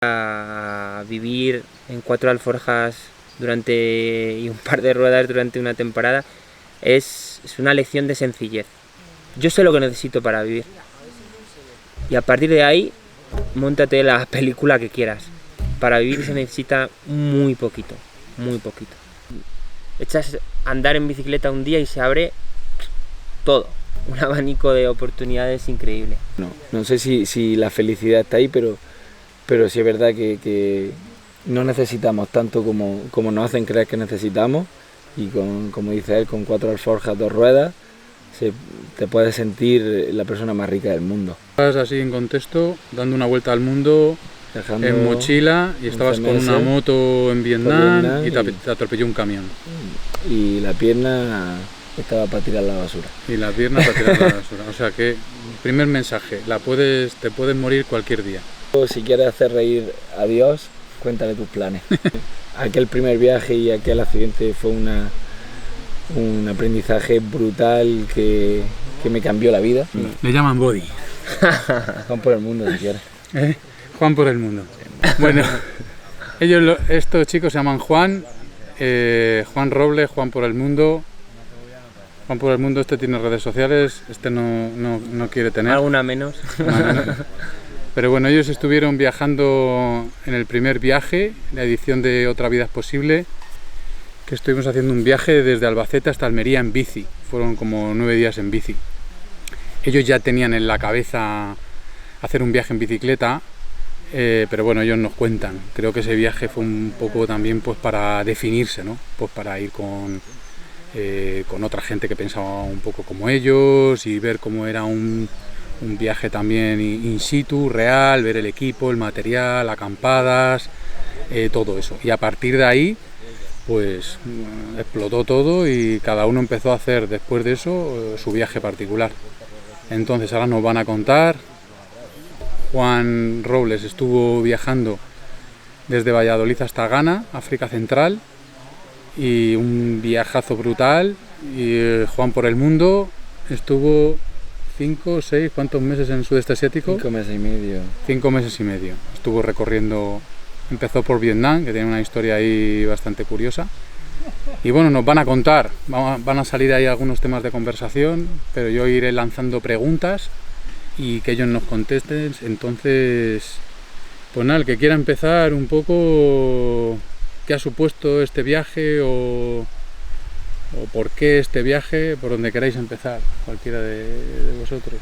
a vivir en 4 alforjas y un par de ruedas durante una temporada es una lección de sencillez. Yo sé lo que necesito para vivir y a partir de ahí móntate la película que quieras. Para vivir se necesita muy poquito, muy poquito. Echas a andar en bicicleta un día y se abre todo, un abanico de oportunidades increíble. No sé si la felicidad está ahí, pero sí es verdad que no necesitamos tanto como nos hacen creer que necesitamos, y como dice él, con 4 alforjas, 2 ruedas, te puedes sentir la persona más rica del mundo. Estabas así en contexto, dando una vuelta al mundo, dejando en mochila, y estabas con una moto en Vietnam y te atropelló un camión. Y la pierna estaba para tirar la basura. Y la pierna para tirar la basura. O sea que, primer mensaje, te puedes morir cualquier día. Si quieres hacer reír a Dios, cuéntale tus planes. Aquel primer viaje y aquel accidente fue un aprendizaje brutal que me cambió la vida. Le llaman Body. Juan por el mundo, si quieres. Juan por el mundo. Bueno, estos chicos se llaman Juan, Juan Robles, Juan por el mundo. Juan por el mundo, este tiene redes sociales, este no quiere tener. Alguna menos. Pero bueno, ellos estuvieron viajando en el primer viaje, la edición de Otra Vida es Posible, que estuvimos haciendo un viaje desde Albacete hasta Almería en bici. Fueron como 9 días en bici. Ellos ya tenían en la cabeza hacer un viaje en bicicleta, pero bueno, ellos nos cuentan. Creo que ese viaje fue un poco también pues para definirse, ¿no? Pues para ir con otra gente que pensaba un poco como ellos y ver cómo era un viaje también in situ, real, ver el equipo, el material, acampadas, todo eso. Y a partir de ahí, pues explotó todo y cada uno empezó a hacer después de eso su viaje particular. Entonces ahora nos van a contar. Juan Robles estuvo viajando desde Valladolid hasta Ghana, África Central, y un viajazo brutal. Y Juan por el mundo estuvo 5, 6, ¿cuántos meses en Sudeste Asiático? 5 meses y medio. 5 meses y medio. Estuvo recorriendo, empezó por Vietnam, que tiene una historia ahí bastante curiosa. Y bueno, nos van a contar, van a salir ahí algunos temas de conversación, pero yo iré lanzando preguntas y que ellos nos contesten. Entonces, pues nada, el que quiera empezar un poco, ¿qué ha supuesto este viaje o por qué este viaje? Por donde queráis empezar, cualquiera de vosotros.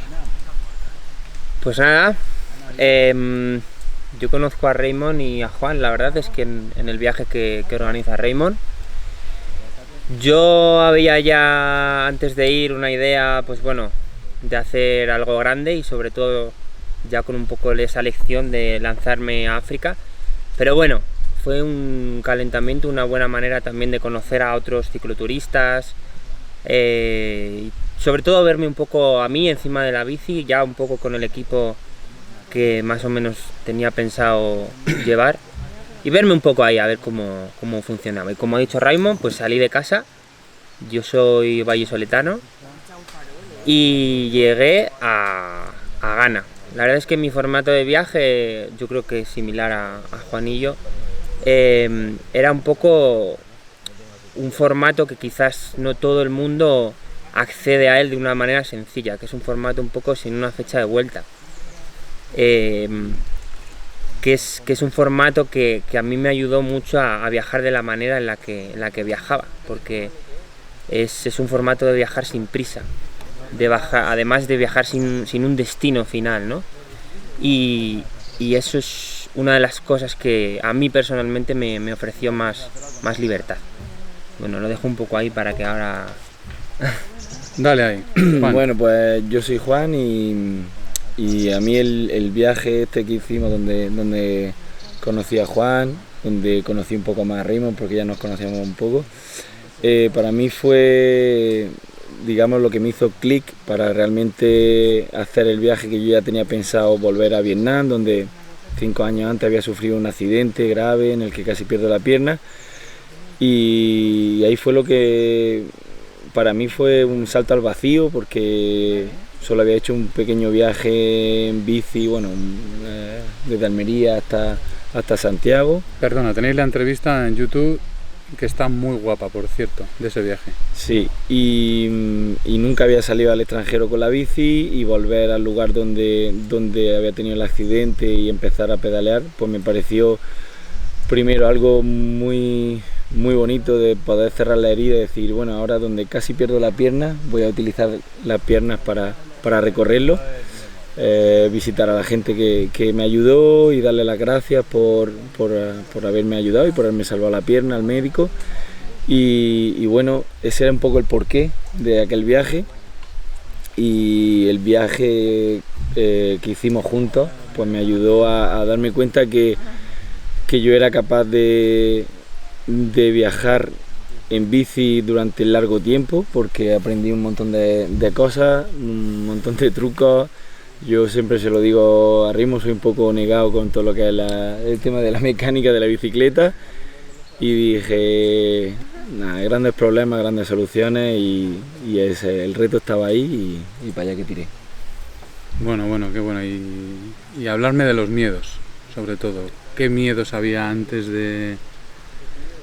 Pues nada, yo conozco a Raymond y a Juan. La verdad es que en el viaje que organiza Raymond, yo había ya antes de ir una idea, pues bueno, de hacer algo grande y sobre todo ya con un poco de esa lección de lanzarme a África. Pero bueno, fue un calentamiento, una buena manera también de conocer a otros cicloturistas, y sobre todo verme un poco a mí encima de la bici, ya un poco con el equipo que más o menos tenía pensado llevar, y verme un poco ahí a ver cómo funcionaba. Y como ha dicho Raymond, pues salí de casa, yo soy vallisoletano, y llegué a Ghana. La verdad es que mi formato de viaje, yo creo que es similar a Juanillo. Era un poco un formato que quizás no todo el mundo accede a él de una manera sencilla, que es un formato un poco sin una fecha de vuelta, que es un formato que a mí me ayudó mucho a viajar de la manera en la que viajaba, porque es un formato de viajar sin prisa, además de viajar sin un destino final, ¿no? Y eso es una de las cosas que a mí personalmente me ofreció más libertad. Bueno, lo dejo un poco ahí para que ahora... Dale ahí, Juan. Bueno, pues yo soy Juan y a mí el viaje este que hicimos donde conocí a Juan, donde conocí un poco más a Raymond porque ya nos conocíamos un poco, para mí fue, digamos, lo que me hizo clic para realmente hacer el viaje que yo ya tenía pensado, volver a Vietnam, donde 5 años antes había sufrido un accidente grave en el que casi pierdo la pierna, y ahí fue lo que para mí fue un salto al vacío, porque solo había hecho un pequeño viaje en bici, bueno, desde Almería hasta Santiago. Perdona, tenéis la entrevista en YouTube, que está muy guapa, por cierto, de ese viaje. Sí, y nunca había salido al extranjero con la bici, y volver al lugar donde había tenido el accidente y empezar a pedalear, pues me pareció primero algo muy bonito, de poder cerrar la herida y decir, bueno, ahora donde casi pierdo la pierna, voy a utilizar las piernas para recorrerlo. Visitar a la gente que me ayudó y darle las gracias por haberme ayudado y por haberme salvado la pierna, al médico. Y bueno, ese era un poco el porqué de aquel viaje. Y el viaje que hicimos juntos pues me ayudó a darme cuenta que yo era capaz de viajar en bici durante largo tiempo, porque aprendí un montón de cosas, un montón de trucos. Yo siempre se lo digo a Rimo, soy un poco negado con todo lo que es el tema de la mecánica de la bicicleta, y dije, nada, grandes problemas, grandes soluciones, y el reto estaba ahí, y para allá que tiré. Bueno, qué bueno. Y hablarme de los miedos, sobre todo. ¿Qué miedos había antes de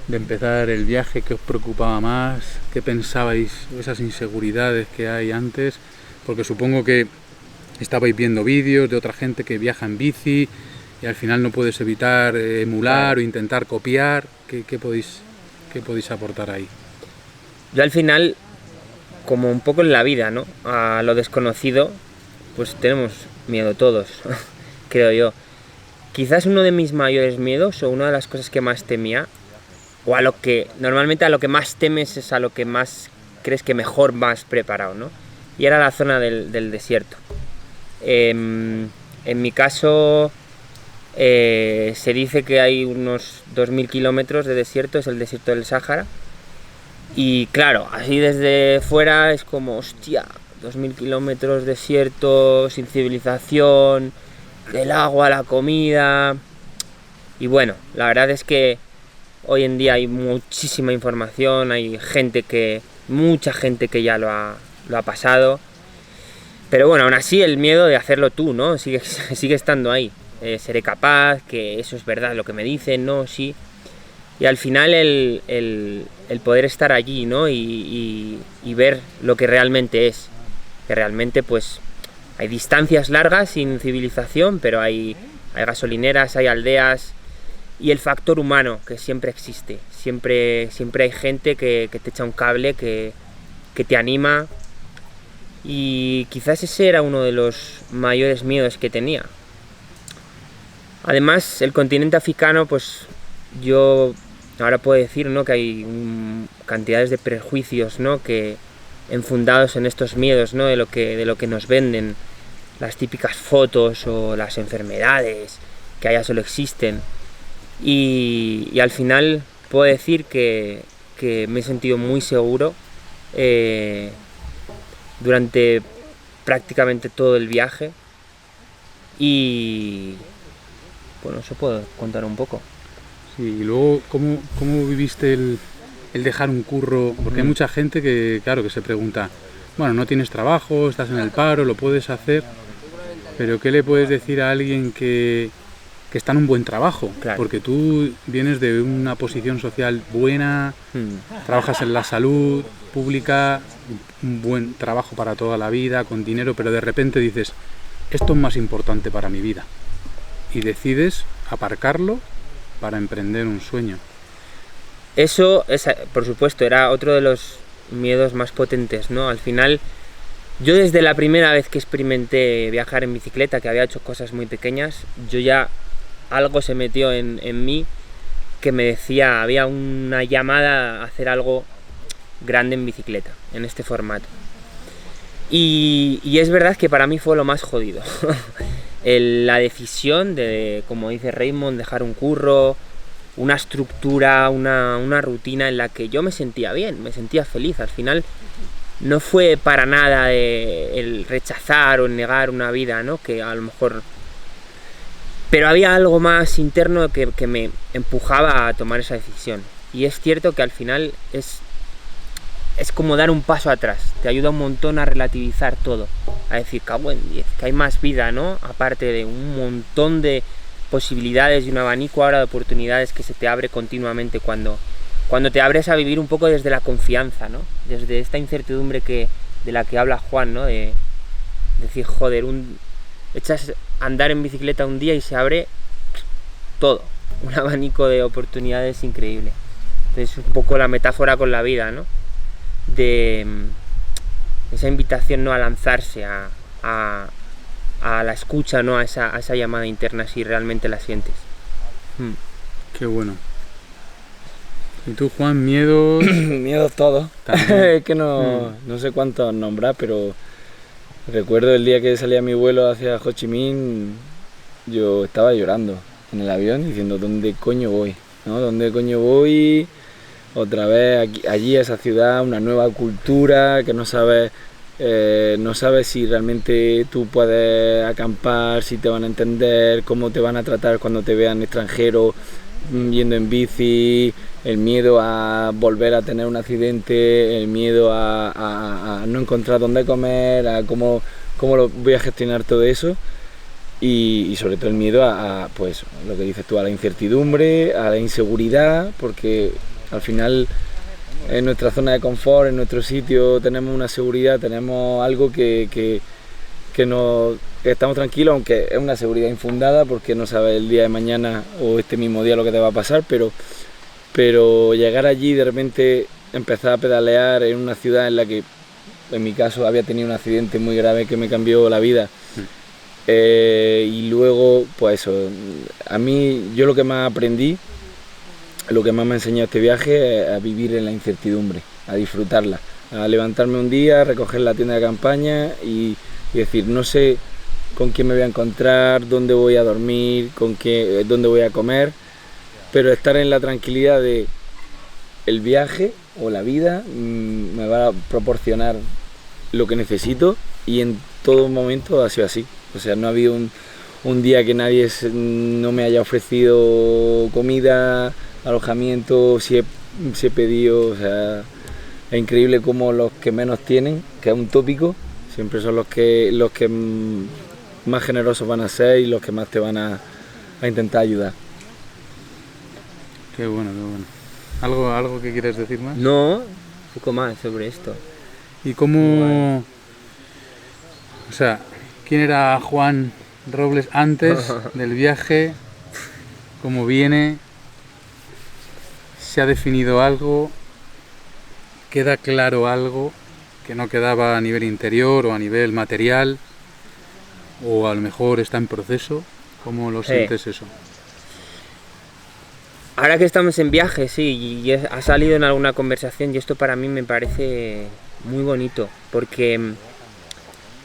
empezar el viaje? ¿Qué os preocupaba más? ¿Qué pensabais, esas inseguridades que hay antes? Porque supongo que estabais viendo vídeos de otra gente que viaja en bici y al final no puedes evitar emular o intentar copiar. ¿Qué podéis aportar ahí? Yo al final, como un poco en la vida, ¿no? A lo desconocido, pues tenemos miedo todos, creo yo. Quizás uno de mis mayores miedos, o una de las cosas que más temía, o normalmente a lo que más temes es a lo que más crees que mejor vas preparado, ¿no? Y era la zona del desierto. En mi caso, se dice que hay unos 2000 kilómetros de desierto, es el desierto del Sáhara. Y claro, así desde fuera es como, hostia, 2000 kilómetros desierto, sin civilización, el agua, la comida. Y bueno, la verdad es que hoy en día hay muchísima información, hay mucha gente que ya lo ha pasado. Pero bueno, aún así el miedo de hacerlo tú, ¿no? Sigue estando ahí. Seré capaz, que eso es verdad lo que me dicen, ¿no? Sí. Y al final el poder estar allí, ¿no? Y ver lo que realmente es. Que realmente pues hay distancias largas sin civilización, pero hay gasolineras, hay aldeas, y el factor humano que siempre existe. Siempre hay gente que te echa un cable, que te anima. Y quizás ese era uno de los mayores miedos que tenía. Además, el continente africano, pues yo ahora puedo decir, ¿no?, que hay cantidades de prejuicios, ¿no?, que enfundados en estos miedos, ¿no?, de lo que nos venden, las típicas fotos o las enfermedades que allá solo existen. Y al final puedo decir que me he sentido muy seguro durante prácticamente todo el viaje, y bueno, eso puedo contar un poco. Sí, y luego, ¿cómo viviste el dejar un curro? Porque hay mucha gente que, claro, que se pregunta, bueno, no tienes trabajo, estás en el paro, lo puedes hacer, pero ¿qué le puedes decir a alguien que está en un buen trabajo? Claro. Porque tú vienes de una posición social buena, trabajas en la salud pública, un buen trabajo para toda la vida, con dinero, pero de repente dices, esto es más importante para mi vida, y decides aparcarlo para emprender un sueño. Eso, por supuesto, era otro de los miedos más potentes, ¿no? Al final, yo desde la primera vez que experimenté viajar en bicicleta, que había hecho cosas muy pequeñas, yo ya algo se metió en mí que me decía, había una llamada a hacer algo grande en bicicleta, en este formato. Y es verdad que para mí fue lo más jodido. La decisión de, como dice Raymond, dejar un curro, una estructura, una rutina en la que yo me sentía bien, me sentía feliz. Al final no fue para nada el rechazar o negar una vida, ¿no?, que a lo mejor... Pero había algo más interno que me empujaba a tomar esa decisión. Y es cierto que al final es como dar un paso atrás, te ayuda un montón a relativizar todo, a decir, cago en 10, que hay más vida, ¿no? Aparte de un montón de posibilidades y un abanico ahora de oportunidades que se te abre continuamente cuando te abres a vivir un poco desde la confianza, ¿no? Desde esta incertidumbre de la que habla Juan, ¿no? De decir, joder, echas a andar en bicicleta un día y se abre todo, un abanico de oportunidades increíble. Entonces es un poco la metáfora con la vida, ¿no? De esa invitación, ¿no? A lanzarse, a la escucha, ¿no? A esa llamada interna si realmente la sientes. Qué bueno. ¿Y tú, Juan, miedos? Miedos todos. Es que no sé cuántos nombrar, pero recuerdo el día que salía mi vuelo hacia Ho Chi Minh, yo estaba llorando en el avión diciendo, ¿dónde coño voy? ¿No? ¿Dónde coño voy? Otra vez allí a esa ciudad, una nueva cultura que no sabes si realmente tú puedes acampar, si te van a entender, cómo te van a tratar cuando te vean extranjero yendo en bici, el miedo a volver a tener un accidente, el miedo a no encontrar dónde comer, a cómo lo voy a gestionar todo eso y sobre todo el miedo a pues lo que dices tú, a la incertidumbre, a la inseguridad, porque al final en nuestra zona de confort, en nuestro sitio tenemos una seguridad, tenemos algo que estamos tranquilos, aunque es una seguridad infundada porque no sabes el día de mañana o este mismo día lo que te va a pasar, pero llegar allí de repente empezar a pedalear en una ciudad en la que en mi caso había tenido un accidente muy grave que me cambió la vida y luego pues eso, a mí yo lo que más aprendí, lo que más me ha enseñado este viaje es a vivir en la incertidumbre, a disfrutarla, a levantarme un día, a recoger la tienda de campaña y decir, no sé con quién me voy a encontrar, dónde voy a dormir, dónde voy a comer, pero estar en la tranquilidad de el viaje o la vida me va a proporcionar lo que necesito y en todo momento ha sido así. O sea, no ha habido un día que nadie no me haya ofrecido comida, alojamiento, si he pedido, o sea, es increíble cómo los que menos tienen, que es un tópico, siempre son los que más generosos van a ser y los que más te van a intentar ayudar. Qué bueno, qué bueno. ¿Algo que quieres decir más? No, un poco más sobre esto. ¿Y cómo...? O sea, ¿quién era Juan Robles antes del viaje? ¿Cómo viene? ¿Se ha definido algo? ¿Queda claro algo que no quedaba a nivel interior o a nivel material? ¿O a lo mejor está en proceso? ¿Cómo lo sientes eso? Ahora que estamos en viaje, sí, y ha salido en alguna conversación y esto para mí me parece muy bonito, porque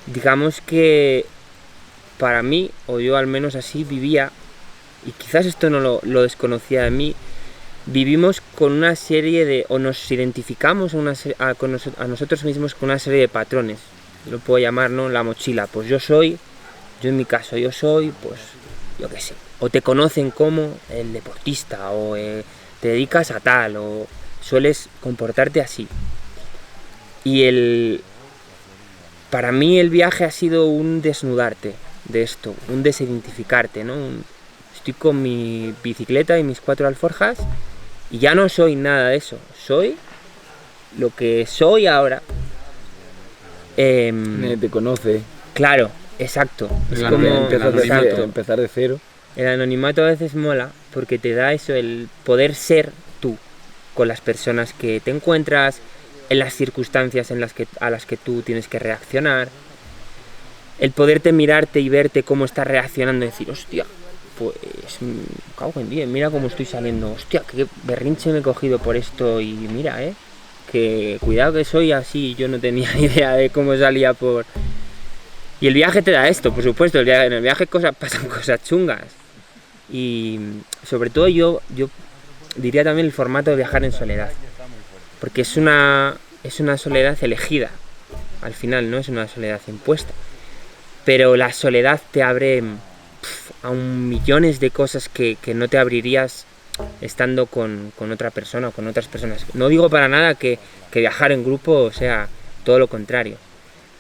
digamos que para mí, o yo al menos así vivía, y quizás esto no lo desconocía de mí, vivimos con una serie o nos identificamos a nosotros mismos con una serie de patrones, yo lo puedo llamar, ¿no? La mochila, pues yo en mi caso, pues, yo qué sé, o te conocen como el deportista, o te dedicas a tal, o sueles comportarte así. Y para mí el viaje ha sido un desnudarte de esto, un desidentificarte, ¿no? Estoy con mi bicicleta y mis 4 alforjas y ya no soy nada de eso, soy lo que soy ahora. Te conoce. Claro, exacto. Es como empezar de cero. El anonimato a veces mola porque te da eso, el poder ser tú con las personas que te encuentras, en las circunstancias a las que tú tienes que reaccionar, el poderte mirarte y verte cómo estás reaccionando y decir, hostia, pues cago en 10, mira cómo estoy saliendo, hostia, qué berrinche me he cogido por esto y mira, que cuidado que soy así, yo no tenía ni idea de cómo salía por... Y el viaje te da esto, por supuesto, en el viaje pasan cosas chungas. Y sobre todo yo diría también el formato de viajar en soledad. Porque es una soledad elegida, al final, no es una soledad impuesta. Pero la soledad te abre a millones de cosas que no te abrirías estando con otra persona o con otras personas. No digo para nada que viajar en grupo sea todo lo contrario,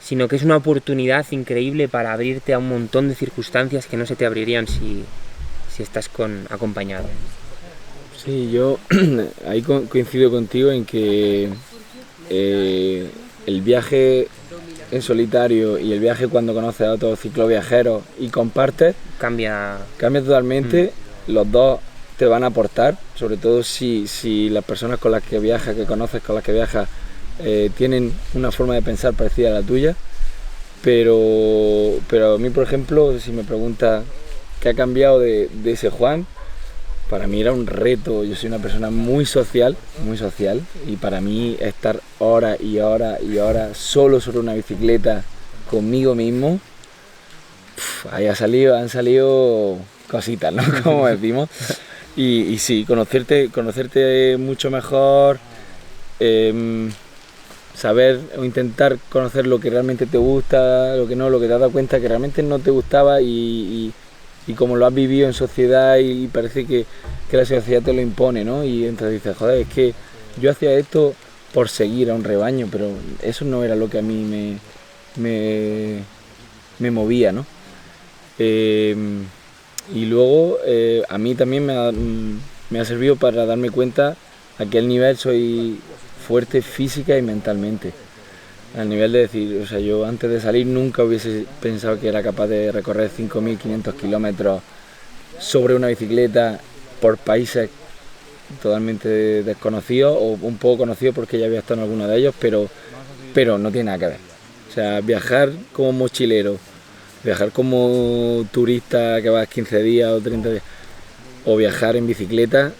sino que es una oportunidad increíble para abrirte a un montón de circunstancias que no se te abrirían si si estás acompañado. Sí, yo ahí coincido contigo en que el viaje en solitario y el viaje cuando conoces a otros cicloviajeros y compartes Cambia totalmente. Los dos te van a aportar, sobre todo si las personas con las que viajas, que conoces, con las que viajas, tienen una forma de pensar parecida a la tuya. Pero a mí, por ejemplo, si me preguntas qué ha cambiado de ese Juan, para mí era un reto. Yo soy una persona muy social, y para mí estar horas y horas y horas solo sobre una bicicleta conmigo mismo, ahí han salido cositas, ¿no? Como decimos. Y sí, conocerte mucho mejor, saber o intentar conocer lo que realmente te gusta, lo que no, lo que te has dado cuenta que realmente no te gustaba y como lo has vivido en sociedad y parece que la sociedad te lo impone, ¿no? Y entonces dices, joder, es que yo hacía esto por seguir a un rebaño, pero eso no era lo que a mí me movía, ¿no? Y luego a mí también me ha servido para darme cuenta a qué nivel soy fuerte física y mentalmente. Al nivel de decir, o sea, yo antes de salir nunca hubiese pensado que era capaz de recorrer 5.500 kilómetros sobre una bicicleta por países totalmente desconocidos o un poco conocidos porque ya había estado en alguno de ellos, pero no tiene nada que ver. O sea, viajar como mochilero, viajar como turista que vas 15 días o 30 días, o viajar en bicicleta,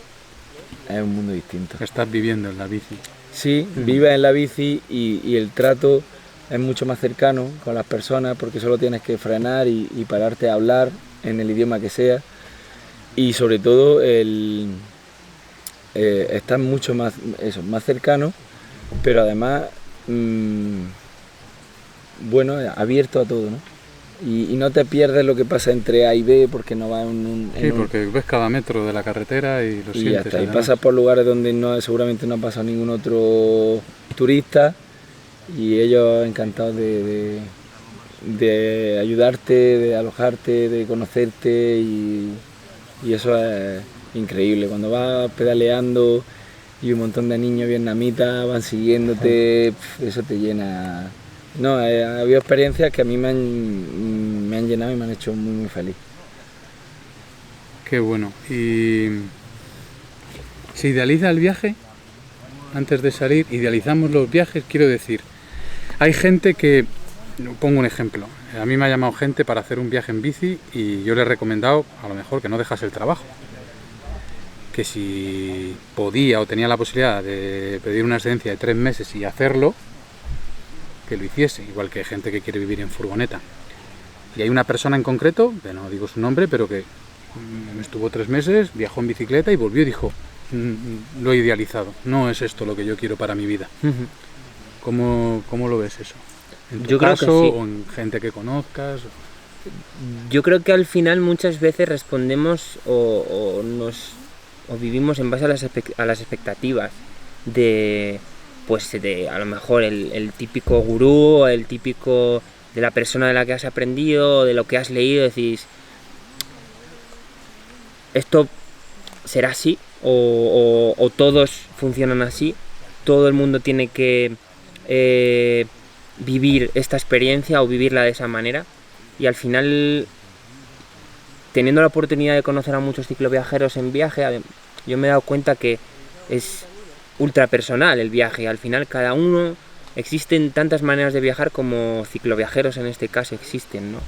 es un mundo distinto. Estás viviendo en la bici. Sí, vives en la bici y el trato es mucho más cercano con las personas porque solo tienes que frenar y pararte a hablar en el idioma que sea, y sobre todo estás mucho más cercano, pero además bueno, abierto a todo, ¿no? Y no te pierdes lo que pasa entre A y B porque no vas porque ves cada metro de la carretera y lo sientes. Hasta, y pasas por lugares donde seguramente no ha pasado ningún otro turista y ellos encantados de ayudarte, de alojarte, de conocerte y eso es increíble. Cuando vas pedaleando y un montón de niños vietnamitas van siguiéndote, eso te llena. No, ha habido experiencias que a mí me han llenado y me han hecho muy, muy feliz. Qué bueno. ¿Y se idealiza el viaje antes de salir? ¿Idealizamos los viajes? Quiero decir, hay gente que, pongo un ejemplo, a mí me ha llamado gente para hacer un viaje en bici y yo le he recomendado a lo mejor que no dejase el trabajo. Que si podía o tenía la posibilidad de pedir una excedencia de 3 meses y hacerlo, que lo hiciese, igual que hay gente que quiere vivir en furgoneta. Y hay una persona en concreto, que no digo su nombre, pero que estuvo 3 meses, viajó en bicicleta y volvió y dijo, lo he idealizado, no es esto lo que yo quiero para mi vida. ¿Cómo lo ves eso? ¿En tu caso creo que sí. o en gente que conozcas? Yo creo que al final muchas veces respondemos o vivimos en base a las expectativas de a lo mejor el típico gurú, el típico de la persona de la que has aprendido, de lo que has leído, decís, esto será así, o todos funcionan así, todo el mundo tiene que vivir esta experiencia o vivirla de esa manera, y al final, teniendo la oportunidad de conocer a muchos cicloviajeros en viaje, yo me he dado cuenta que es ultra personal el viaje. Al final cada uno, existen tantas maneras de viajar como cicloviajeros en este caso existen, ¿no?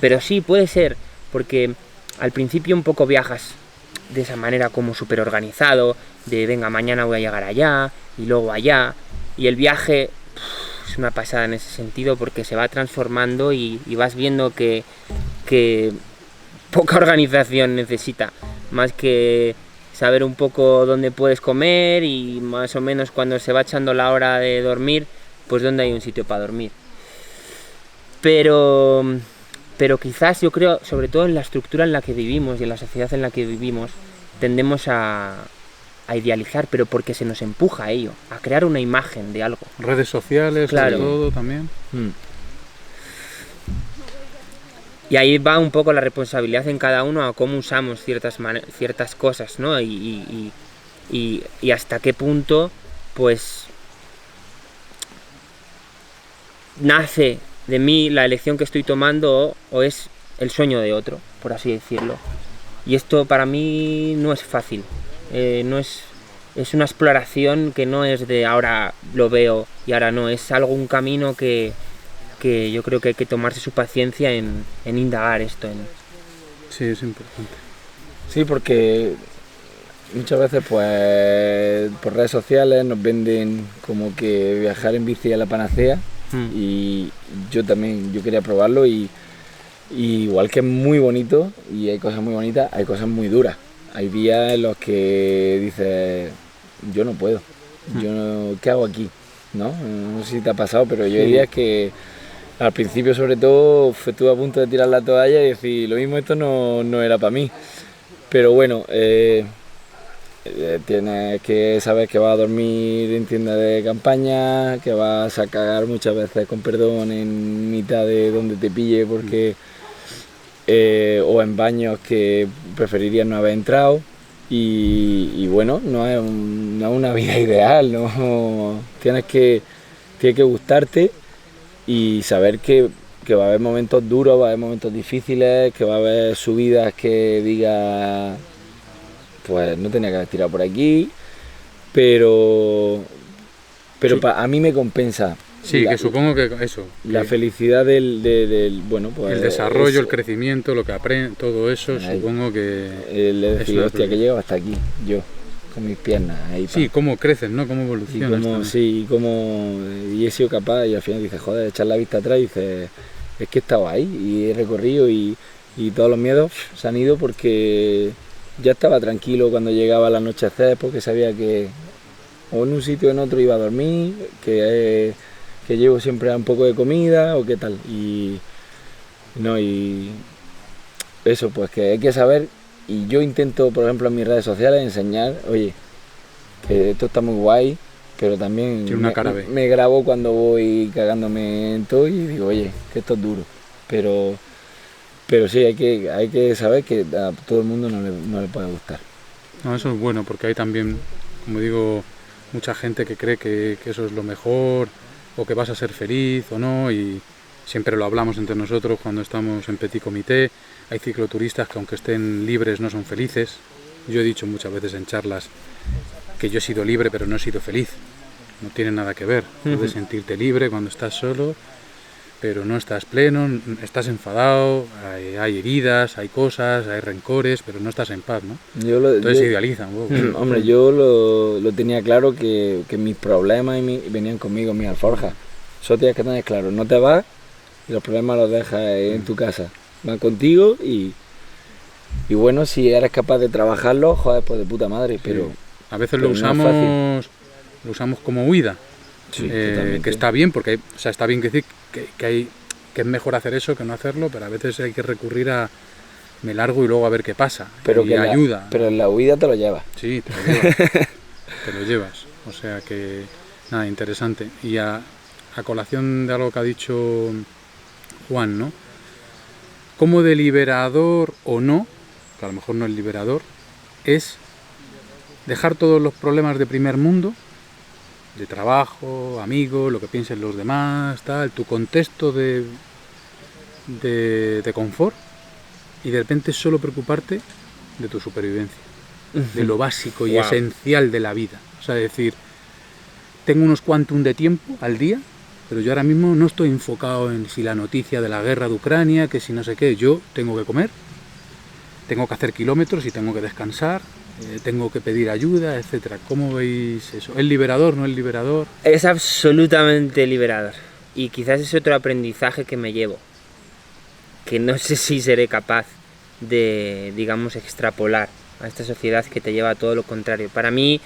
Pero sí, puede ser, porque al principio un poco viajas de esa manera como súper organizado, de venga, mañana voy a llegar allá y luego allá, y el viaje es una pasada en ese sentido porque se va transformando y vas viendo que poca organización necesita, más que saber un poco dónde puedes comer y más o menos cuando se va echando la hora de dormir, pues dónde hay un sitio para dormir. Pero quizás yo creo, sobre todo en la estructura en la que vivimos y en la sociedad en la que vivimos, tendemos a idealizar, pero porque se nos empuja a ello, a crear una imagen de algo. Redes sociales, claro. Sobre todo también. Y ahí va un poco la responsabilidad en cada uno a cómo usamos ciertas cosas, ¿no? Y hasta qué punto, pues, nace de mí la elección que estoy tomando o es el sueño de otro, por así decirlo. Y esto para mí no es fácil, es una exploración que no es de ahora lo veo y ahora no, es un camino que yo creo que hay que tomarse su paciencia en indagar esto. Sí, es importante. Sí, porque muchas veces pues por redes sociales nos venden como que viajar en bici es la panacea. Y yo quería probarlo y igual que es muy bonito y hay cosas muy bonitas, hay cosas muy duras. Hay días en los que dices, yo no puedo, ¿qué hago aquí? No sé si te ha pasado, pero yo hay días que al principio sobre todo estuve a punto de tirar la toalla y decir, lo mismo esto no era para mí. Pero bueno, tienes que saber que vas a dormir en tienda de campaña, que vas a cagar muchas veces con perdón en mitad de donde te pille porque o en baños que preferirías no haber entrado y bueno, no es una vida ideal, ¿no? Tienes que gustarte y saber que va a haber momentos duros, va a haber momentos difíciles, que va a haber subidas que diga pues no tenía que haber tirado por aquí, pero Sí. A mí me compensa. Sí, que supongo que eso. La que felicidad del bueno, pues el desarrollo, eso, el crecimiento, lo que aprende, todo eso, ahí, supongo que el decir, una hostia, que llego hasta aquí, yo, con mis piernas ahí. Sí, cómo creces, ¿no? Cómo y evolucionas. he sido capaz y al final dices, joder, echar la vista atrás y dices, es que he estado ahí y he recorrido y todos los miedos se han ido porque ya estaba tranquilo cuando llegaba el anochecer porque sabía que o en un sitio o en otro iba a dormir, que llevo siempre un poco de comida o qué tal. Y eso, pues que hay que saber, y yo intento, por ejemplo, en mis redes sociales enseñar, oye, que esto está muy guay, pero también Tiene una cara B. me grabo cuando voy cagándome en todo y digo, oye, que esto es duro. Pero sí, hay que saber que a todo el mundo no le puede gustar. No, eso es bueno, porque hay también, como digo, mucha gente que cree que eso es lo mejor, o que vas a ser feliz o no, y siempre lo hablamos entre nosotros cuando estamos en petit comité. Hay cicloturistas que aunque estén libres no son felices. Yo he dicho muchas veces en charlas que yo he sido libre pero no he sido feliz. No tiene nada que ver. Puedes sentirte libre cuando estás solo, pero no estás pleno, estás enfadado, hay heridas, hay cosas, hay rencores, pero no estás en paz, ¿no? Entonces se idealiza un poco. Hombre, yo lo tenía claro que mis problemas venían conmigo, mis alforjas. Eso tienes que tener claro, no te vas y los problemas los dejas en tu casa. Van contigo y bueno, si eres capaz de trabajarlos, joder, pues de puta madre, pero... A veces pero lo usamos como huida. Sí, que está bien, porque está bien decir que es mejor hacer eso que no hacerlo, pero a veces hay que recurrir a me largo y luego a ver qué pasa, pero y que ayuda. Pero en la huida te lo llevas. Sí, te lo llevas. Te lo llevas. O sea que, nada, interesante. Y a colación de algo que ha dicho Juan, ¿no? Como de liberador o no, que a lo mejor no es liberador, es dejar todos los problemas de primer mundo, de trabajo, amigos, lo que piensen los demás, tal, tu contexto de confort, y de repente solo preocuparte de tu supervivencia, de lo básico y esencial de la vida. O sea, decir, tengo unos quantum de tiempo al día, pero yo ahora mismo no estoy enfocado en si la noticia de la guerra de Ucrania, que si no sé qué, yo tengo que comer, tengo que hacer kilómetros y tengo que descansar, tengo que pedir ayuda, etcétera. ¿Cómo veis eso? ¿Es liberador, no es liberador? Es absolutamente liberador. Y quizás es otro aprendizaje que me llevo. Que no sé si seré capaz de, digamos, extrapolar a esta sociedad que te lleva a todo lo contrario. Para mí,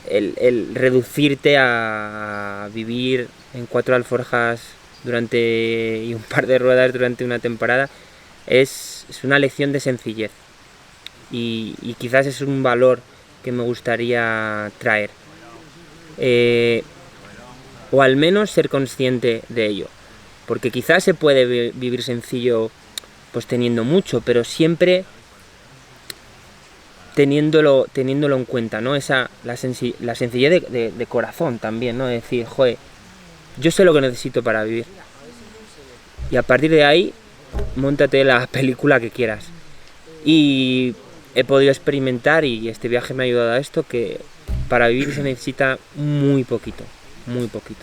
el reducirte a vivir en 4 alforjas y un par de ruedas durante una temporada es una lección de sencillez. Y quizás es un valor que me gustaría traer. O al menos ser consciente de ello. Porque quizás se puede vivir sencillo pues teniendo mucho, pero siempre teniéndolo en cuenta, ¿no? La sencillez de corazón también, ¿no? De decir, joder, yo sé lo que necesito para vivir. Y a partir de ahí, móntate la película que quieras. Y he podido experimentar, y este viaje me ha ayudado a esto, que para vivir se necesita muy poquito, muy poquito.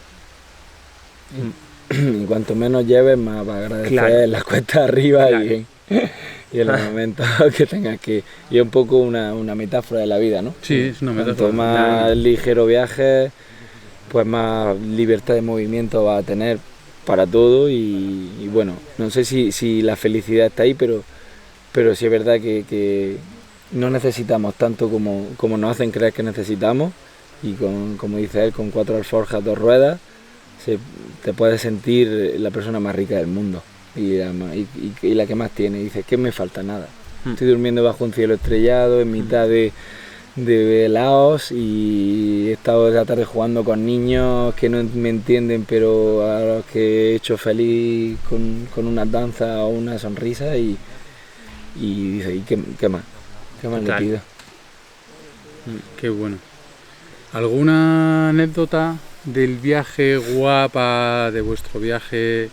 Y cuanto menos lleves, más vas a agradecer, claro, las cuestas arriba, claro, y en los momentos que tengas que... Y es un poco una metáfora de la vida, ¿no? Sí, es una metáfora. Cuanto más ligero viajes, pues más libertad de movimiento vas a tener para todo, y bueno, no sé si la felicidad está ahí, pero sí es verdad que no necesitamos tanto como nos hacen creer que necesitamos, y como dice él, con 4 alforjas, 2 ruedas, te puedes sentir la persona más rica del mundo y la que más tiene. Y dices, ¿qué me falta? Nada. Estoy durmiendo bajo un cielo estrellado, en mitad de Laos, y he estado esa tarde jugando con niños que no me entienden, pero a los que he hecho feliz con una danza o una sonrisa, y dices, ¿y qué más? ¿Qué más le pido? Qué bueno. ¿Alguna anécdota del viaje guapa, de vuestro viaje,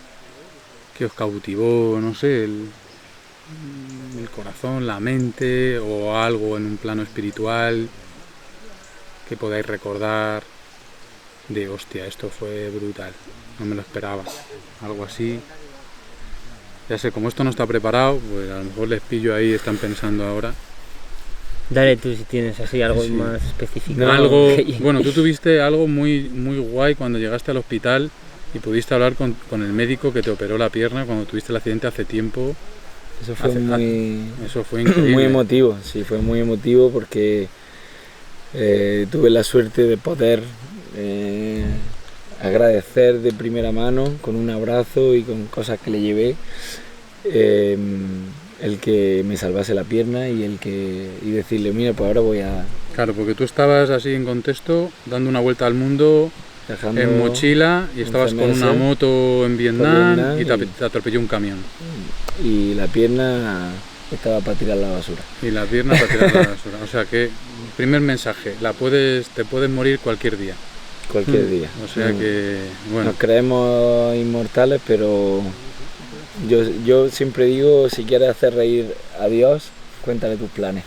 que os cautivó, no sé, el corazón, la mente, o algo en un plano espiritual que podáis recordar de hostia, esto fue brutal, no me lo esperaba, algo así? Ya sé, como esto no está preparado, pues a lo mejor les pillo ahí, están pensando ahora. Dale tú si tienes así algo más específico. No, algo, bueno, tú tuviste algo muy, muy guay cuando llegaste al hospital y pudiste hablar con el médico que te operó la pierna cuando tuviste el accidente hace tiempo. Eso fue increíble. Muy emotivo, sí, fue muy emotivo porque tuve la suerte de poder agradecer de primera mano, con un abrazo y con cosas que le llevé, el que me salvase la pierna y decirle, mira, pues ahora voy a... Claro, porque tú estabas así en contexto, dando una vuelta al mundo, en mochila, y estabas con una moto en Vietnam y te atropelló un camión. Y la pierna estaba para tirar la basura. O sea que, primer mensaje, te puedes morir cualquier día. Cualquier día. O sea que, bueno. Nos creemos inmortales, pero yo siempre digo, si quieres hacer reír a Dios, cuéntale tus planes.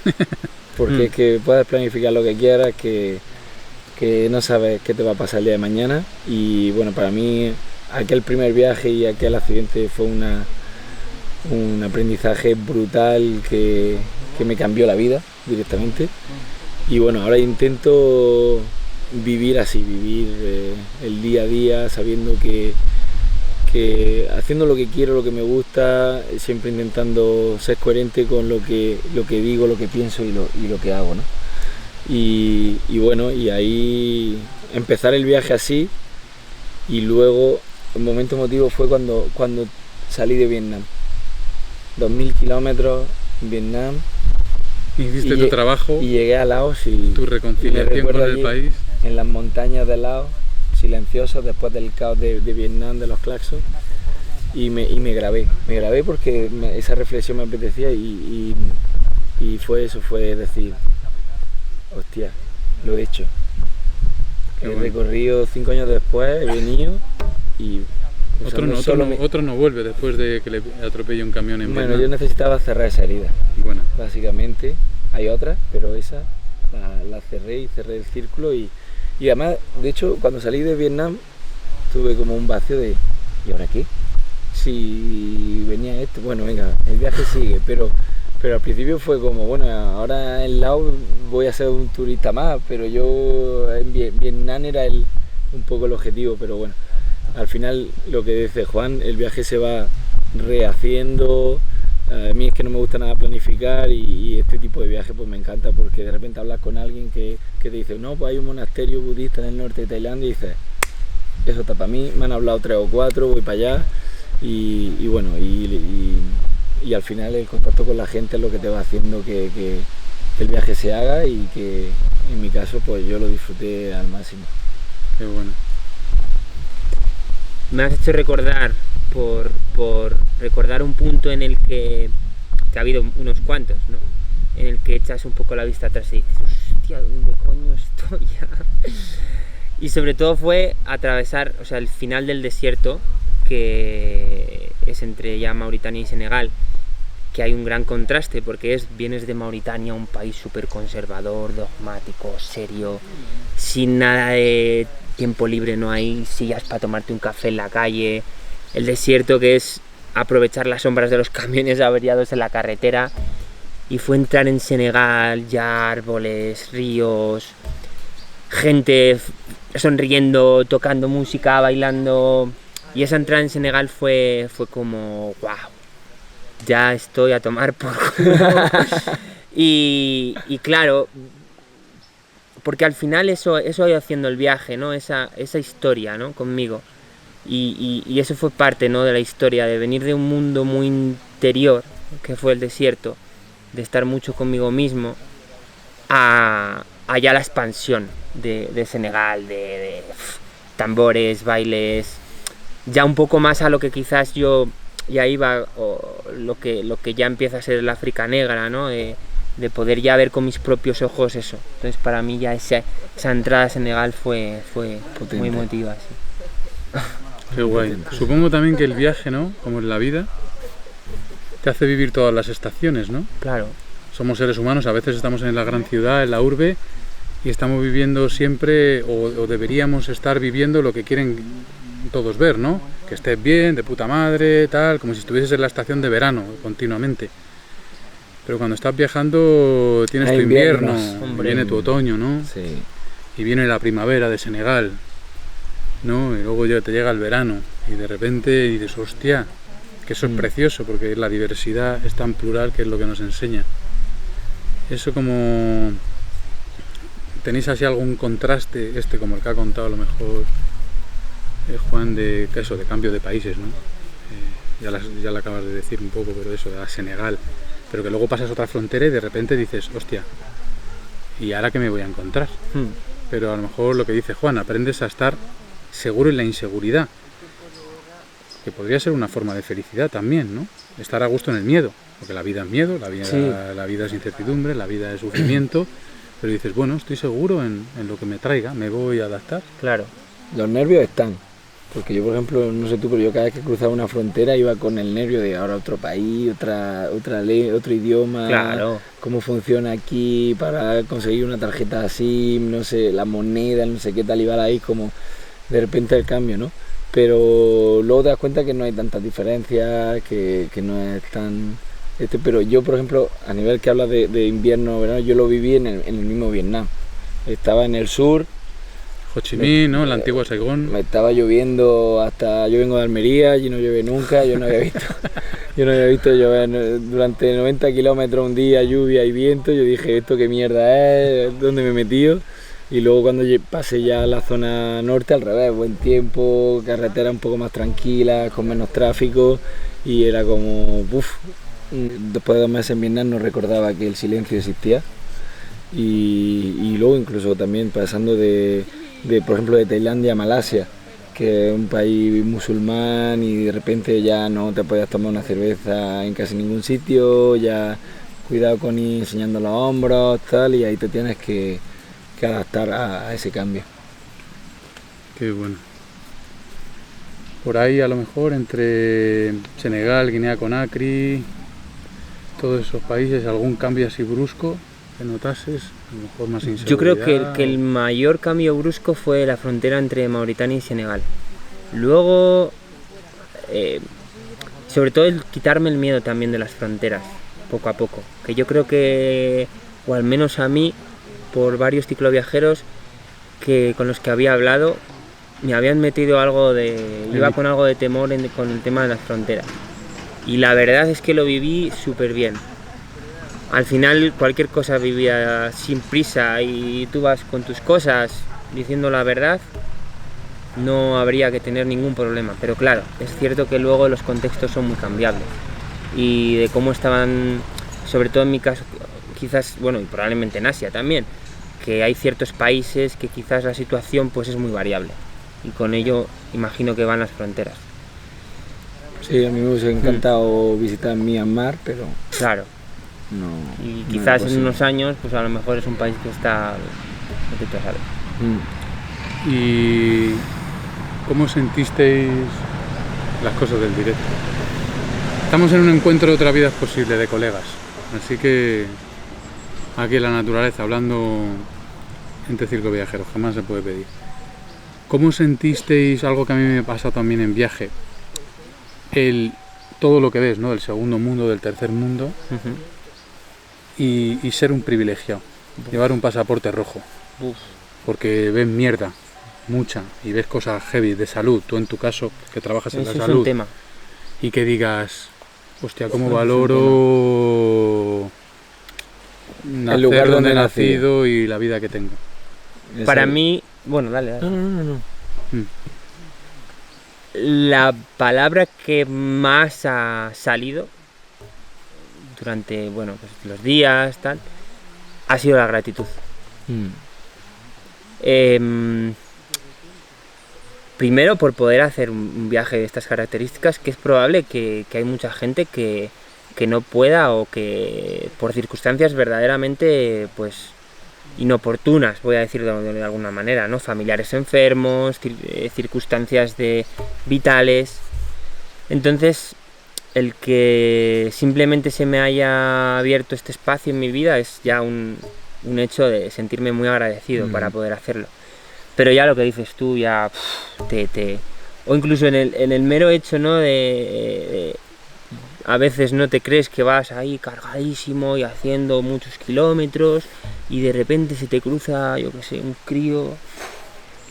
Porque es que puedes planificar lo que quieras, que no sabes qué te va a pasar el día de mañana. Y bueno, para mí aquel primer viaje y aquel accidente fue un aprendizaje brutal que me cambió la vida directamente. Y bueno, ahora intento vivir así, el día a día, sabiendo que haciendo lo que quiero, lo que me gusta, siempre intentando ser coherente con lo que digo, lo que pienso y lo que hago, ¿no? Y bueno, y ahí empezar el viaje así, y luego el momento emotivo fue cuando salí de Vietnam. 2000 kilómetros en Vietnam. Hiciste tu trabajo y llegué a Laos y tu reconciliación con el país. En las montañas de Laos, silenciosas, después del caos de Vietnam, de los claxons, y me grabé porque esa reflexión me apetecía, y fue decir, hostia, lo he hecho. He recorrido 5 años después, he venido, y otro no vuelve después de que le atropelle un camión en Vietnam. Bueno, yo necesitaba cerrar esa herida, básicamente. Hay otras, pero esa la cerré, y cerré el círculo, y además, de hecho, cuando salí de Vietnam tuve como un vacío de ¿y ahora qué? Si venía esto, bueno, venga, el viaje sigue, pero al principio fue como, bueno, ahora en Laos voy a ser un turista más, pero yo en Vietnam era un poco el objetivo, pero bueno, al final, lo que dice Juan, el viaje se va rehaciendo. A mí es que no me gusta nada planificar, y este tipo de viaje pues me encanta, porque de repente hablas con alguien que te dice, no, pues hay un monasterio budista en el norte de Tailandia, y dices, eso está para mí, me han hablado 3 o 4, voy para allá, y bueno, y al final el contacto con la gente es lo que te va haciendo que el viaje se haga, y que en mi caso pues yo lo disfruté al máximo. Qué bueno. Me has hecho recordar por recordar un punto en el que ha habido unos cuantos, ¿no? En el que echas un poco la vista atrás y dices, hostia, ¿dónde coño estoy ya? Y sobre todo fue atravesar, o sea, el final del desierto, que es entre ya Mauritania y Senegal, que hay un gran contraste, porque vienes de Mauritania, un país súper conservador, dogmático, serio, sin nada de tiempo libre, no hay sillas para tomarte un café en la calle, el desierto que es aprovechar las sombras de los camiones averiados en la carretera, y fue entrar en Senegal, ya árboles, ríos, gente sonriendo, tocando música, bailando, y esa entrada en Senegal fue como wow, ya estoy a tomar por culo. y claro, porque al final eso ha ido haciendo el viaje, ¿no? Esa historia, ¿no? Conmigo. Y eso fue parte, ¿no? De la historia, de venir de un mundo muy interior, que fue el desierto, de estar mucho conmigo mismo, a ya la expansión de Senegal, de tambores, bailes, ya un poco más a lo que quizás yo ya iba, o lo que ya empieza a ser el África negra, ¿no? De poder ya ver con mis propios ojos eso. Entonces para mí ya esa entrada a Senegal fue muy emotiva, sí. Qué guay. Supongo también que el viaje, ¿no? Como en la vida, te hace vivir todas las estaciones, ¿no? Claro. Somos seres humanos, a veces estamos en la gran ciudad, en la urbe, y estamos viviendo siempre, o deberíamos estar viviendo lo que quieren todos ver, ¿no? Que estés bien, de puta madre, tal, como si estuvieses en la estación de verano continuamente. Pero cuando estás viajando tienes tu invierno, viene tu otoño, ¿no? Sí. Y viene la primavera de Senegal, ¿no? Y luego ya te llega el verano y de repente dices, hostia, que eso es precioso, porque la diversidad es tan plural, que es lo que nos enseña. Eso, como tenéis así algún contraste, como el que ha contado a lo mejor Juan, de cambio de países, ¿no? Ya lo acabas de decir un poco, pero eso, de Senegal, pero que luego pasas otra frontera y de repente dices, hostia, ¿y ahora qué me voy a encontrar? Pero a lo mejor lo que dice Juan, aprendes a estar seguro en la inseguridad, que podría ser una forma de felicidad también, ¿no? Estar a gusto en el miedo, porque la vida es miedo, la vida es incertidumbre, la vida es sufrimiento, pero dices, bueno, estoy seguro en lo que me traiga, me voy a adaptar. Claro. Los nervios están, porque yo, por ejemplo, no sé tú, pero yo cada vez que cruzaba una frontera iba con el nervio de ahora otro país, otra ley, otro idioma, claro, cómo funciona aquí para conseguir una tarjeta SIM, no sé, la moneda, no sé qué tal, iba ahí como de repente el cambio, ¿no? Pero luego te das cuenta que no hay tantas diferencias, que no es tan... pero yo, por ejemplo, a nivel que hablas de invierno, verano, yo lo viví en el mismo Vietnam. Estaba en el sur, Ho Chi Minh, ¿no? La antigua Saigón. Me estaba lloviendo hasta... Yo vengo de Almería, allí no llueve nunca, yo no había visto llover durante 90 kilómetros un día, lluvia y viento. Yo dije, ¿esto qué mierda es? ¿Dónde me he metido? Y luego cuando pasé ya a la zona norte, al revés, buen tiempo, carretera un poco más tranquila, con menos tráfico, y era como, uff, después de 2 meses en Vietnam no recordaba que el silencio existía. Y luego incluso también pasando de por ejemplo, de Tailandia a Malasia, que es un país musulmán, y de repente ya no te podías tomar una cerveza en casi ningún sitio, ya cuidado con ir enseñando los hombros, tal, y ahí te tienes que adaptar a ese cambio. Qué bueno. Por ahí a lo mejor entre Senegal, Guinea-Conakry, todos esos países, algún cambio así brusco que notases, a lo mejor más inseguridad. Yo creo que el mayor cambio brusco fue la frontera entre Mauritania y Senegal. Luego, sobre todo el quitarme el miedo también de las fronteras, poco a poco, que yo creo que, o al menos a mí, por varios cicloviajeros con los que había hablado, me habían metido iba con algo de temor con el tema de las fronteras. Y la verdad es que lo viví súper bien. Al final cualquier cosa vivía sin prisa y tú vas con tus cosas diciendo la verdad, no habría que tener ningún problema. Pero claro, es cierto que luego los contextos son muy cambiables. Y de cómo estaban, sobre todo en mi caso, quizás, bueno, y probablemente en Asia también, que hay ciertos países que quizás la situación pues es muy variable. Y con ello imagino que van las fronteras. Sí, a mí me hubiese encantado visitar Myanmar, pero Claro, no. y no quizás es en posible. unos años, pues a lo mejor es un país que está, no te sabes. Mm. ¿Y cómo sentisteis las cosas del directo? Estamos en un encuentro de Otra Vida es Posible de colegas, así que aquí en la naturaleza, hablando entre circo viajeros, jamás se puede pedir. ¿Cómo sentisteis algo que a mí me pasa también en viaje? Todo lo que ves, ¿no? Del segundo mundo, del tercer mundo, Ujú. y ser un privilegiado, llevar un pasaporte rojo, Uf, porque ves mierda, mucha, y ves cosas heavy de salud, tú en tu caso, que trabajas en eso la es un salud, tema. y que digas, hostia, cómo Eso es un valoro nacer lugar donde he donde he nacido y la vida que tengo. Para Ese- mí, bueno, dale, dale. No. La palabra que más ha salido durante, bueno, pues los días, tal, ha sido la gratitud. Mm. Em, Primero por poder hacer un viaje de estas características, que es probable que hay mucha gente que no pueda o que por circunstancias verdaderamente pues inoportunas, voy a decirlo de alguna manera, ¿no? Familiares enfermos, circunstancias vitales. Entonces, el que simplemente se me haya abierto este espacio en mi vida es ya un hecho de sentirme muy agradecido para poder hacerlo. Pero ya lo que dices tú, ya o incluso en el mero hecho, ¿no? A veces no te crees que vas ahí cargadísimo y haciendo muchos kilómetros y de repente se te cruza, yo que sé, un crío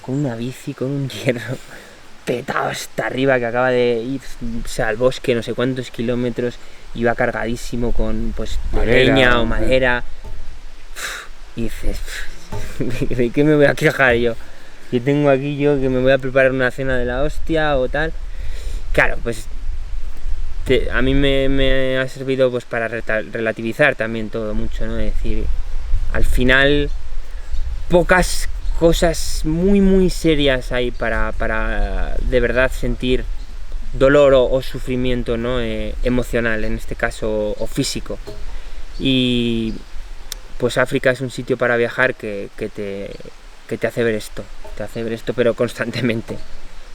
con una bici, con un hierro petado hasta arriba, que acaba de irse al bosque no sé cuántos kilómetros y va cargadísimo con pues Madera, leña o madera. Y dices, ¿de qué me voy a quejar yo? Que tengo aquí yo que me voy a preparar una cena de la hostia o tal. Claro, pues a mí me ha servido pues para relativizar también todo mucho, ¿no? Es decir, al final pocas cosas muy serias hay para de verdad sentir dolor o sufrimiento, ¿no? Emocional en este caso o físico. Y pues África es un sitio para viajar que te hace ver esto, pero constantemente.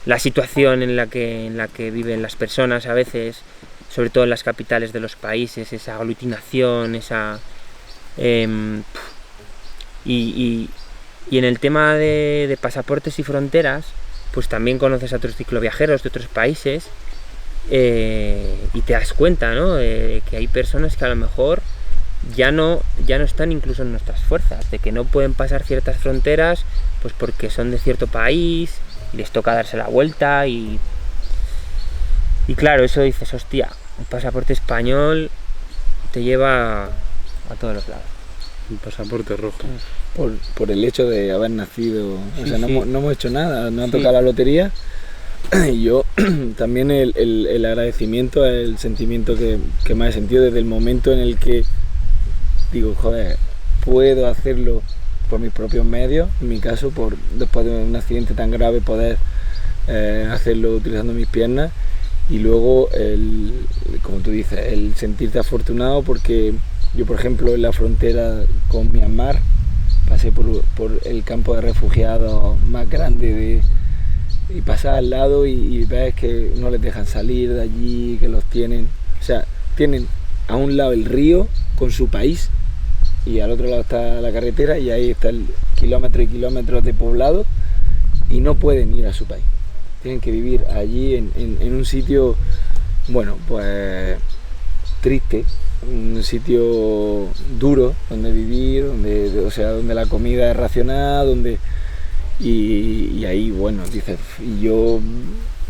La situación en la que viven las personas a veces, sobre todo en las capitales de los países, esa aglutinación, y en el tema de pasaportes y fronteras, pues también conoces a otros cicloviajeros de otros países y te das cuenta, ¿no? Que hay personas que a lo mejor ya no están incluso en nuestras fuerzas, de que no pueden pasar ciertas fronteras pues porque son de cierto país y les toca darse la vuelta y claro, eso dices, hostia, un pasaporte español te lleva a todos los lados. Un pasaporte rojo. Por el hecho de haber nacido, o sea, no hemos hecho nada, no ha Sí. tocado la lotería. Y yo también el agradecimiento es el sentimiento que más he sentido desde el momento en el que digo, joder, puedo hacerlo por mis propios medios, en mi caso, después de un accidente tan grave, poder hacerlo utilizando mis piernas. Y luego, como tú dices, el sentirte afortunado porque yo, por ejemplo, en la frontera con Myanmar, pasé por el campo de refugiados más grande y pasas al lado y ves que no les dejan salir de allí, que los tienen, o sea, tienen a un lado el río con su país y al otro lado está la carretera y ahí está el kilómetros y kilómetros de poblado y no pueden ir a su país. Tienen que vivir allí en un sitio, bueno, pues triste, un sitio duro donde vivir, donde la comida es racionada, y ahí, bueno, dices, yo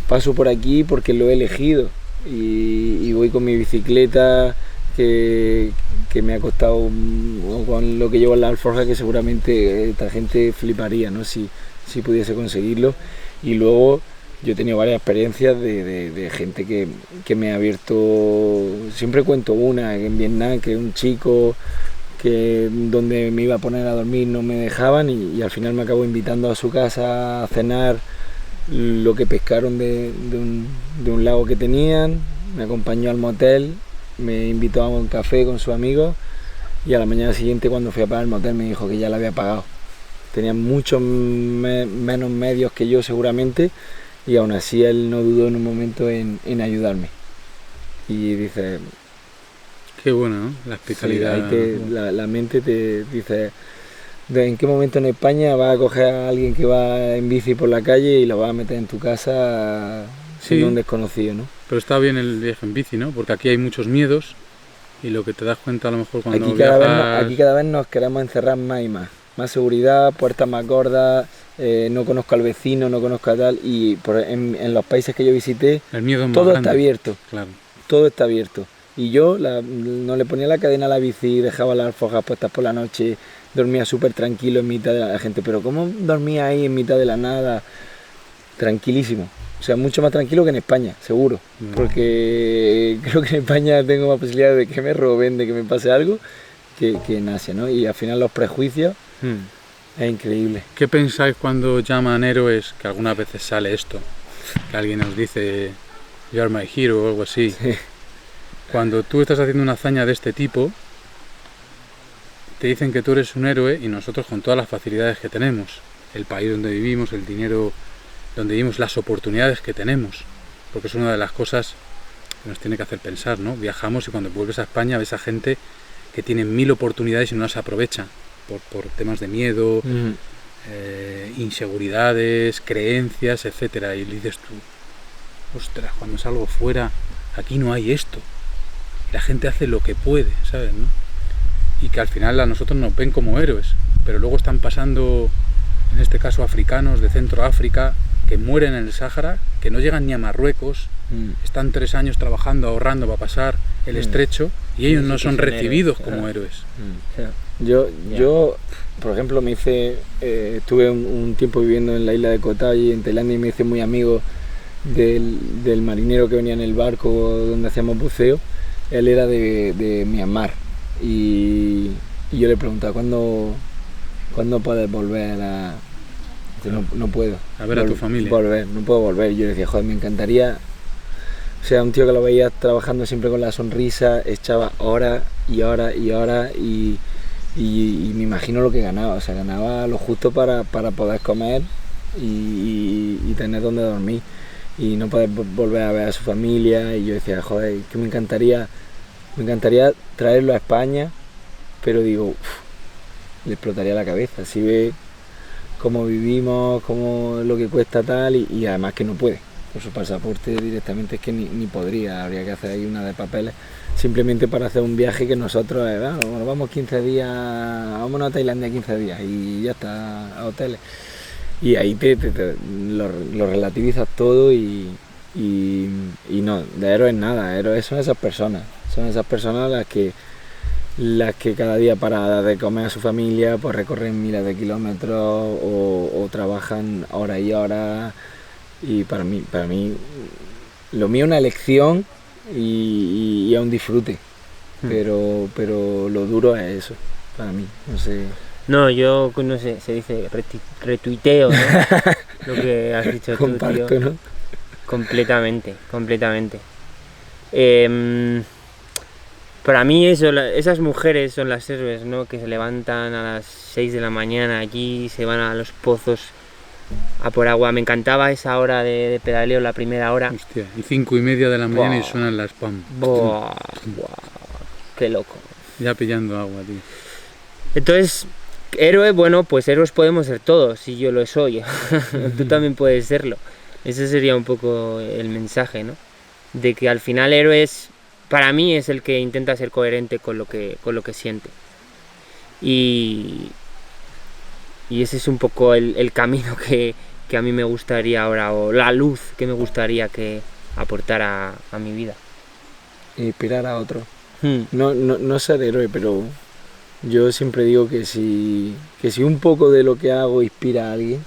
paso por aquí porque lo he elegido y voy con mi bicicleta que me ha costado, o con lo que llevo en la alforja, que seguramente esta gente fliparía, ¿no? Si pudiese conseguirlo. Y luego yo he tenido varias experiencias de gente que me ha abierto, siempre cuento una, en Vietnam, que un chico donde me iba a poner a dormir no me dejaban y al final me acabo invitando a su casa a cenar lo que pescaron de un lago que tenían, me acompañó al motel, me invitó a un café con sus amigos y a la mañana siguiente cuando fui a pagar el motel me dijo que ya lo había pagado. Tenía muchos menos medios que yo seguramente y aún así él no dudó en un momento en ayudarme. Y dice... Qué bueno, ¿no? La hospitalidad. Sí, ahí la mente te dice... ¿En qué momento en España vas a coger a alguien que va en bici por la calle y lo vas a meter en tu casa siendo un desconocido, ¿no? Pero está bien el viaje en bici, ¿no? Porque aquí hay muchos miedos y lo que te das cuenta a lo mejor cuando aquí viajas... aquí cada vez nos queremos encerrar más y más. Más seguridad, puertas más gordas, no conozco al vecino, no conozco a tal. Y en los países que yo visité, el miedo es más todo grande. está abierto. Claro. Todo está abierto. Y yo no le ponía la cadena a la bici, dejaba las alforjas puestas por la noche, dormía súper tranquilo en mitad de la gente. Pero ¿cómo dormía ahí en mitad de la nada? Tranquilísimo. O sea, mucho más tranquilo que en España, seguro. Porque creo que en España tengo más posibilidades de que me roben, de que me pase algo, que en Asia, ¿no? Y al final los prejuicios es increíble. ¿Qué pensáis cuando llaman héroes? Que algunas veces sale esto, que alguien nos dice "You are my hero" o algo así. Sí. Cuando tú estás haciendo una hazaña de este tipo, te dicen que tú eres un héroe y nosotros con todas las facilidades que tenemos, el país donde vivimos, el dinero donde vivimos, las oportunidades que tenemos, porque es una de las cosas que nos tiene que hacer pensar, ¿no? Viajamos y cuando vuelves a España ves a gente que tiene 1000 oportunidades y no las aprovecha por temas de miedo, inseguridades, creencias, etcétera. Y le dices tú, ostras, cuando salgo fuera, aquí no hay esto. La gente hace lo que puede, ¿sabes? ¿No? Y que al final a nosotros nos ven como héroes, pero luego están pasando, en este caso africanos de Centroáfrica, que mueren en el Sáhara, que no llegan ni a Marruecos, están 3 años trabajando, ahorrando para pasar el estrecho, y ellos no son recibidos como héroes. Yo, por ejemplo, estuve un tiempo viviendo en la isla de Koh Tao en Tailandia y me hice muy amigo del marinero que venía en el barco donde hacíamos buceo. Él era de Myanmar y yo le preguntaba ¿cuándo puedes volver a...? No puedo. A ver a tu familia. No puedo volver. Yo le decía, joder, me encantaría... O sea, un tío que lo veía trabajando siempre con la sonrisa, echaba horas y horas y horas y me imagino lo que ganaba. O sea, ganaba lo justo para poder comer y tener donde dormir y no poder volver a ver a su familia. Y yo decía, joder, que me encantaría traerlo a España, pero digo, le explotaría la cabeza. Si ve cómo vivimos, cómo lo que cuesta tal y además que no puede. Por su pasaporte directamente es que ni podría, habría que hacer ahí una de papeles simplemente para hacer un viaje que nosotros, bueno, vamos 15 días, vámonos a Tailandia 15 días y ya está, a hoteles. Y ahí lo relativizas todo y no, de héroes nada, héroes son esas personas las que cada día para de comer a su familia pues recorren miles de kilómetros o trabajan horas y horas y para mí lo mío es una elección y es un disfrute, pero lo duro es eso para mí, no sé. No, yo no sé, se dice retuiteo, ¿no? Lo que has dicho tú, Comparto, tío. ¿no? Completamente. Para mí esas mujeres son las héroes, ¿no? Que se levantan a las 6 de la mañana allí, se van a los pozos a por agua. Me encantaba esa hora de pedaleo, la primera hora. Hostia, y 5:30 de la mañana y suenan las pam. Buah, qué loco. Ya pillando agua, tío. Entonces, héroe, bueno, pues héroes podemos ser todos, y yo lo soy. Tú también puedes serlo. Ese sería un poco el mensaje, ¿no? De que al final héroes, para mí, es el que intenta ser coherente con lo que siente. Y ese es un poco el camino que a mí me gustaría ahora, o la luz que me gustaría que aportara a mi vida. Inspirar a otro. No ser héroe, pero yo siempre digo que si un poco de lo que hago inspira a alguien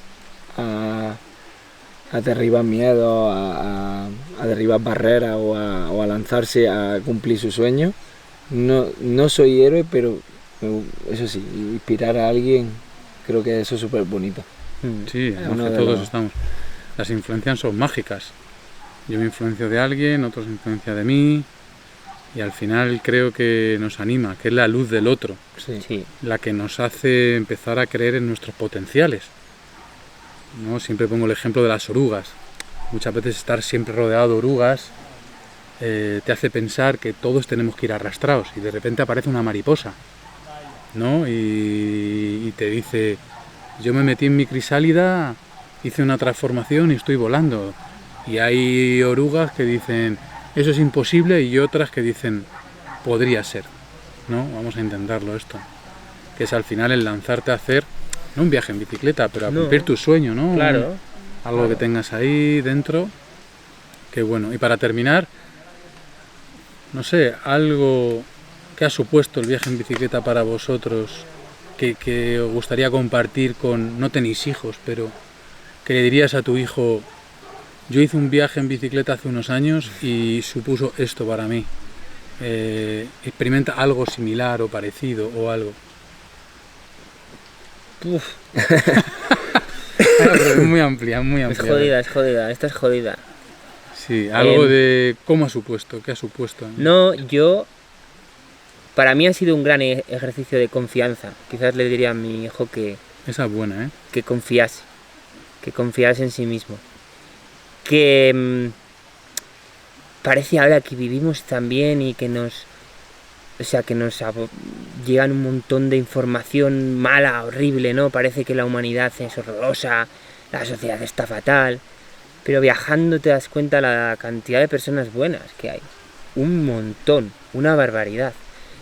a derribar miedos, a derribar barreras o a lanzarse a cumplir sus sueños, no soy héroe, pero eso sí, inspirar a alguien, creo que eso es súper bonito. Sí, todos estamos. las influencias son mágicas. Yo me influencio de alguien, otros se influencian de mí, y al final creo que nos anima, que es la luz del otro, Sí. la que nos hace empezar a creer en nuestros potenciales, ¿no? Siempre pongo el ejemplo de las orugas. Muchas veces estar siempre rodeado de orugas te hace pensar que todos tenemos que ir arrastrados, y de repente aparece una mariposa, ¿no? Y te dice, yo me metí en mi crisálida, hice una transformación y estoy volando. Y hay orugas que dicen, eso es imposible, y otras que dicen, podría ser, ¿no? Vamos a intentarlo esto. Que es al final el lanzarte a hacer, no un viaje en bicicleta, pero a cumplir tu sueño, ¿no? Claro. Algo que tengas ahí dentro. Qué bueno. Y para terminar, no sé, algo que ha supuesto el viaje en bicicleta para vosotros, que os gustaría compartir con, no tenéis hijos, pero que le dirías a tu hijo, yo hice un viaje en bicicleta hace unos años y supuso esto para mí. Experimenta algo similar o parecido o algo. Uf, Pero es muy amplia, muy es amplia. jodida, esta es jodida. Sí, algo de cómo ha supuesto, qué ha supuesto. No, para mí ha sido un gran ejercicio de confianza. Quizás le diría a mi hijo que Esa es buena, ¿eh? que confiase en sí mismo. Que parece ahora que vivimos tan bien y que nos llegan un montón de información mala, horrible, ¿no? Parece que la humanidad es horrorosa, la sociedad está fatal, pero viajando te das cuenta la cantidad de personas buenas que hay. Un montón, una barbaridad.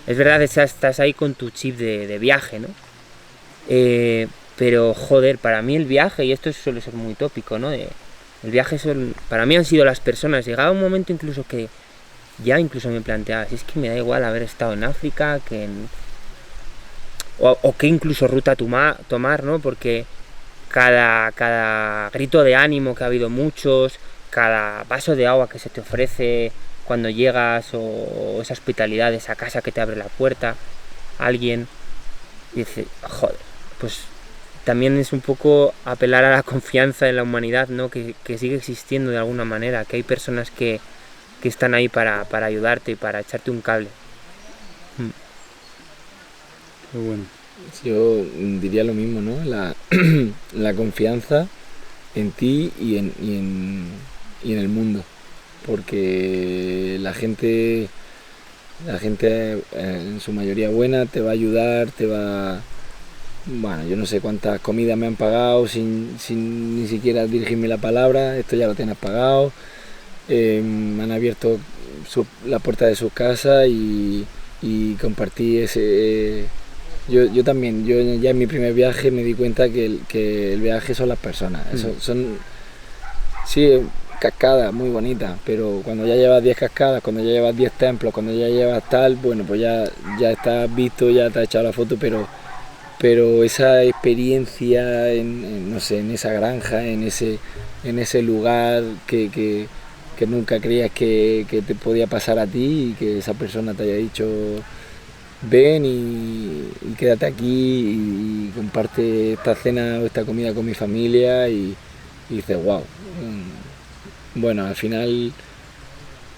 Es verdad, estás ahí con tu chip de viaje, ¿no? Pero joder, para mí el viaje, y esto suele ser muy tópico, ¿no? El viaje para mí han sido las personas. Llegaba un momento incluso que ya incluso me planteaba, si es que me da igual haber estado en África, o qué incluso ruta tomar, ¿no? Porque cada grito de ánimo, que ha habido muchos, cada vaso de agua que se te ofrece cuando llegas, o esa hospitalidad, esa casa que te abre la puerta, alguien dice, joder, pues también es un poco apelar a la confianza en la humanidad, ¿no? Que sigue existiendo de alguna manera, que hay personas que están ahí para ayudarte y para echarte un cable. Qué bueno. Yo diría lo mismo, ¿no? La confianza en ti y en el mundo. Porque la gente en su mayoría buena te va a ayudar, bueno, yo no sé cuántas comidas me han pagado sin ni siquiera dirigirme la palabra, esto ya lo tienes pagado. Me han abierto la puerta de su casa y compartí ese... Yo también, ya en mi primer viaje me di cuenta que el viaje son las personas. Son, sí, cascadas muy bonitas, pero cuando ya llevas 10 cascadas, cuando ya llevas 10 templos, cuando ya llevas tal, bueno, pues ya estás visto, ya te has echado la foto, pero esa experiencia no sé, en esa granja, en ese lugar que nunca creías que te podía pasar a ti, y que esa persona te haya dicho ven y quédate aquí y comparte esta cena o esta comida con mi familia, y dices wow. Bueno, al final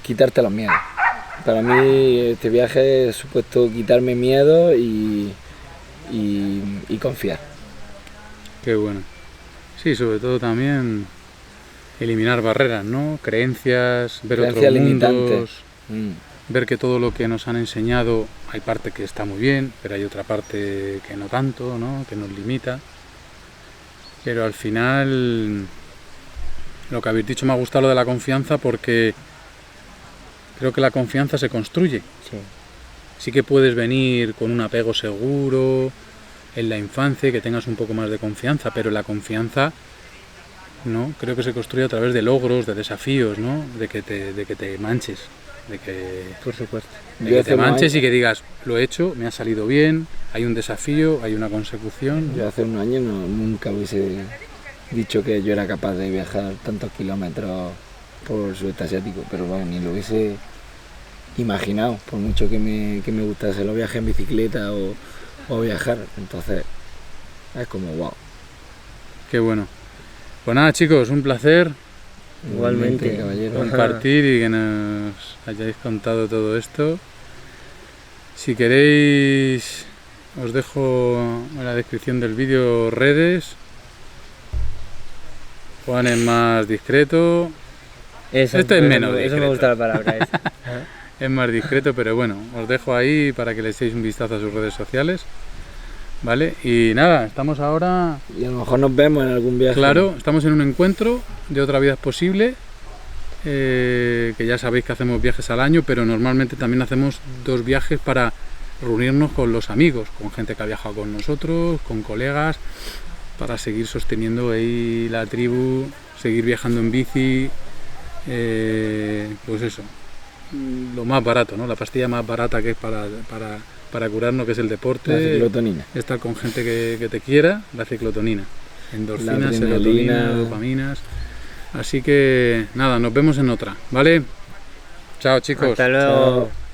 quitarte los miedos. Para mí este viaje ha supuesto quitarme miedo y confiar. Qué bueno. Sí, sobre todo también eliminar barreras, ¿no? Creencias, ver otros mundos, ver que todo lo que nos han enseñado, hay parte que está muy bien, pero hay otra parte que no tanto, ¿no? Que nos limita. Pero al final, lo que habéis dicho me ha gustado, lo de la confianza, porque creo que la confianza se construye. Sí. Sí que puedes venir con un apego seguro en la infancia, que tengas un poco más de confianza, pero la confianza, ¿no? Creo que se construye a través de logros, de desafíos, ¿no? De que te manches, Por supuesto. de que te manches y que digas, lo he hecho, me ha salido bien, hay un desafío, hay una consecución. Yo hace unos años nunca hubiese dicho que yo era capaz de viajar tantos kilómetros por el sudeste asiático, pero vamos, ni lo hubiese imaginado, por mucho que me gustase los viajes en bicicleta o viajar. Entonces es como wow. Qué bueno. Pues nada, chicos, un placer Igualmente, caballero. compartir y que nos hayáis contado todo esto. Si queréis, os dejo en la descripción del vídeo redes. Juan es más discreto, Eso, Este es menos Eso me discreto. gusta la palabra esa. es más discreto, pero bueno, os dejo ahí para que le echéis un vistazo a sus redes sociales. ¿Vale? Y nada, estamos ahora, Y a lo mejor nos vemos en algún viaje. claro, estamos en un encuentro de Otra Vida es Posible, que ya sabéis que hacemos viajes al año, pero normalmente también hacemos 2 viajes para reunirnos con los amigos, con gente que ha viajado con nosotros, con colegas, para seguir sosteniendo ahí la tribu, seguir viajando en bici, pues eso, lo más barato, ¿no? La pastilla más barata que es para curarnos, que es el La deporte, ciclotonina. estar con gente que te quiera, la ciclotonina, endorfinas, La adrenalina. serotonina, dopaminas. Así que nada, nos vemos en otra, ¿vale? Chao, chicos. Hasta luego. Chao.